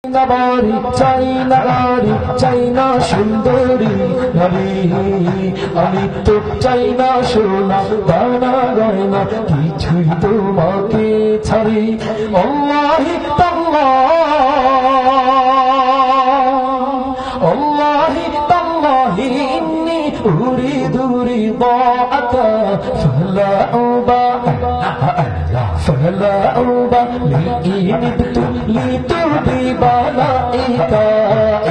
বাড়ি চাই না গাড়ি চাই না সুন্দরী নারী, আমি তো চাই না সোনা দানা গয়না কিছুই তোমাকে ছাড়ি। আল্লাহি তাল্লাহ আল্লাহি তাল্লাহি ইন্নী উরিদু রিদাআকা ফালা উবা فلا أوبى إن ابتليت ببلائك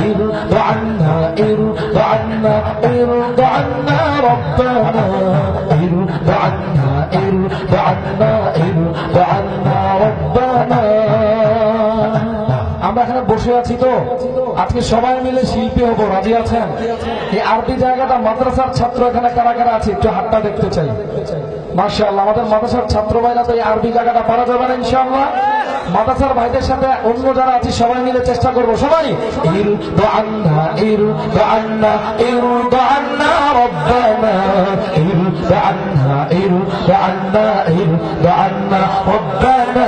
ارض عنا ارض عنا ارض عنا ربنا ارض عنا ارض عنا ارض عنا ربنا। আমরা এখানে বসে আছি তো আজকে সবাই মিলে শিল্পী হবো, রাজি আছেন? এই আরবি জায়গাটা মাদ্রাসার ছাত্র এখানে কারা কারা আছে একটু হাতটা দেখতে চাই। মাশাআল্লাহ, আমাদের মাদ্রাসার ছাত্র ভাইরা তো এই আরবি জায়গাটা পারা যাবে না ইনশাআল্লাহ। মাদ্রাসার ভাইদের সাথে অন্য যারা আছে সবাই মিলে চেষ্টা করবো। সবাই ইরদু আন্না ইরদু আন্না ইরদু আন্না রব্বানা ইরদু আন্না ইরদু আন্না ইরদু আন্না রব্বানা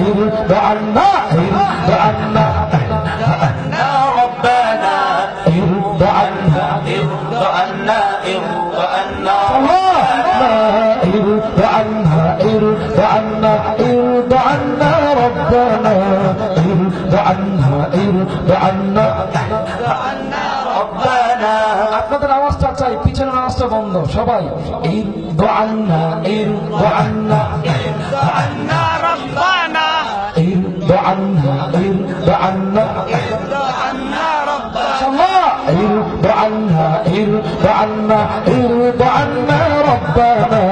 ইরদু আন্না ইরদু আন্না ربنا ارض عنا ارض عنا ارض عنا ارض عنا ارض عنا ارض عنا ربنا ارض عنا ارض عنا ربنا। আপনাদের আওয়াজটা চাই, পিছনের আওয়াজটা বন্ধ। সবাই ارض عنا ارض عنا ارض عنا ربنا ارض عنا ارض عنا ارض عنا ربنا ارض عنا ارض عنا ارض عنا ربنا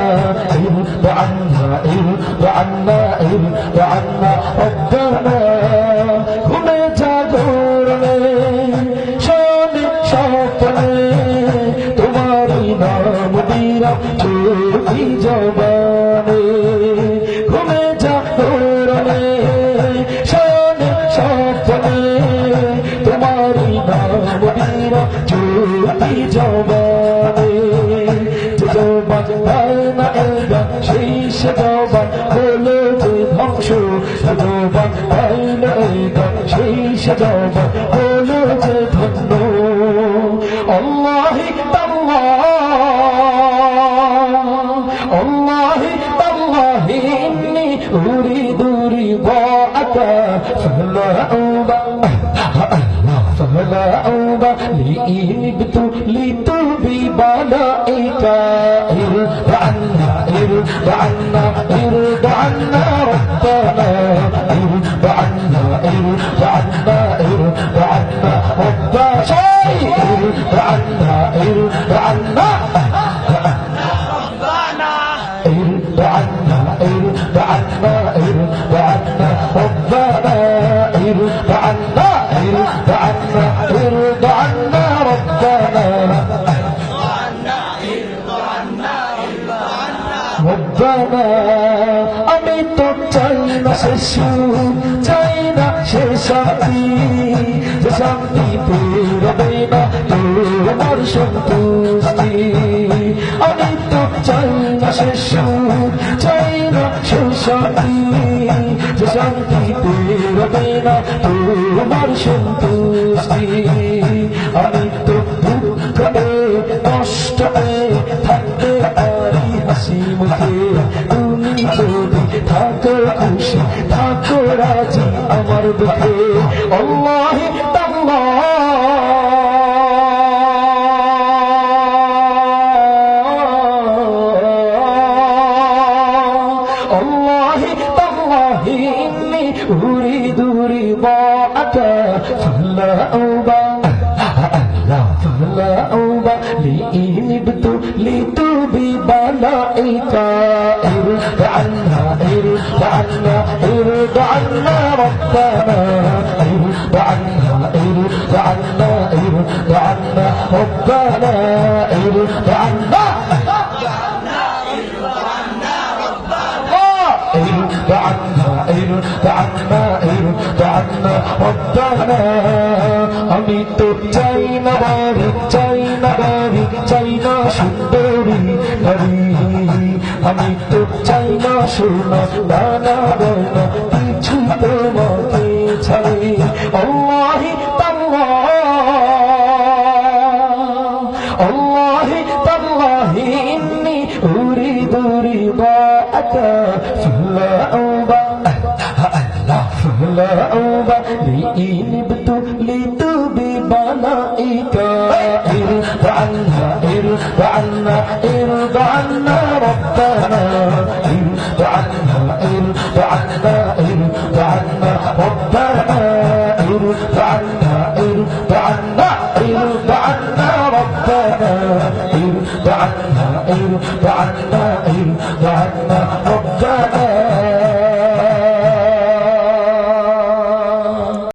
ارض عنا ارض عنا ارض عنا ربنا। ঘুমে জাগরণে শোনে স্বপ্নে তোমারই নাম দিয়া চোখি জবানে, ঘুমে জাগরণে শোনে স্বপ্নে তোমারই নাম দিয়া চোখি জবানে। জবান পায় না এবার সেই জবান হলো যে ধ্বংস, জবান পায় না এবার সেই জবান হলো যে ধন্য। আল্লাহি তাল্লাহ আল্লাহি তাল্লাহি ইন্নী উরিদু রিদাআকা ফালা উবা فلا أوبى إن ابتليت ببلائك ارض عنا ارض عنا ارض عنا ربنا ارض عنا ارض عنا ارض عنا ربنا ارض عنا ارض عنا ربنا ارض عنا ارض عنا ارض عنا ربنا ارض عنا ارض عنا ارض عنا ربنا ربنا। আমি তো চাই না সে সুখ, চাই না সে শান্তি, যে শান্তি পেরবে না তোমার সন্তুষ্টি। আমি তো চাই না সে সুখ, চাই না সে শান্তি, যে শান্তি পেরবে না তোমার সন্তুষ্টি। আমি তো দুঃখ কষ্ট থাকতে পারি হাসি মুখে, তুমি যদি থাকো খুশি থাকো রাজি আমার দুঃখে। আল্লাহি তাল্লাহ আল্লাহি তাল্লাহি ইন্নী উরিদু রিদাআকা ফালা উবা فلا أوبى إن ابتليت ببلائك ارض عنا ارض عنا ارض عنا ربنا ارض عنا ارض عنا ارض عنا ربنا ارض عنا ارض عنا ارض عنا ارض عنا ربنا। আমি তো চাই না বাড়ি চাই না গাড়ি চাই না সুন্দরী নারী, আমি তো চাই না সোনা দানা গয়না কিছু তোমাকে ছাড়ি আল্লাহি আল্লাহি তাল্লাহি ইন্নী উরিদু রিদাকা ফালাউবা فلأوبى لئن ابتليت ببلائك ارض عنا ارض عنا ارض عنا ربنا ارض عنا ارض عنا ارض عنا ربنا ارض عنا ارض عنا ارض عنا ربنا ارض عنا ارض عنا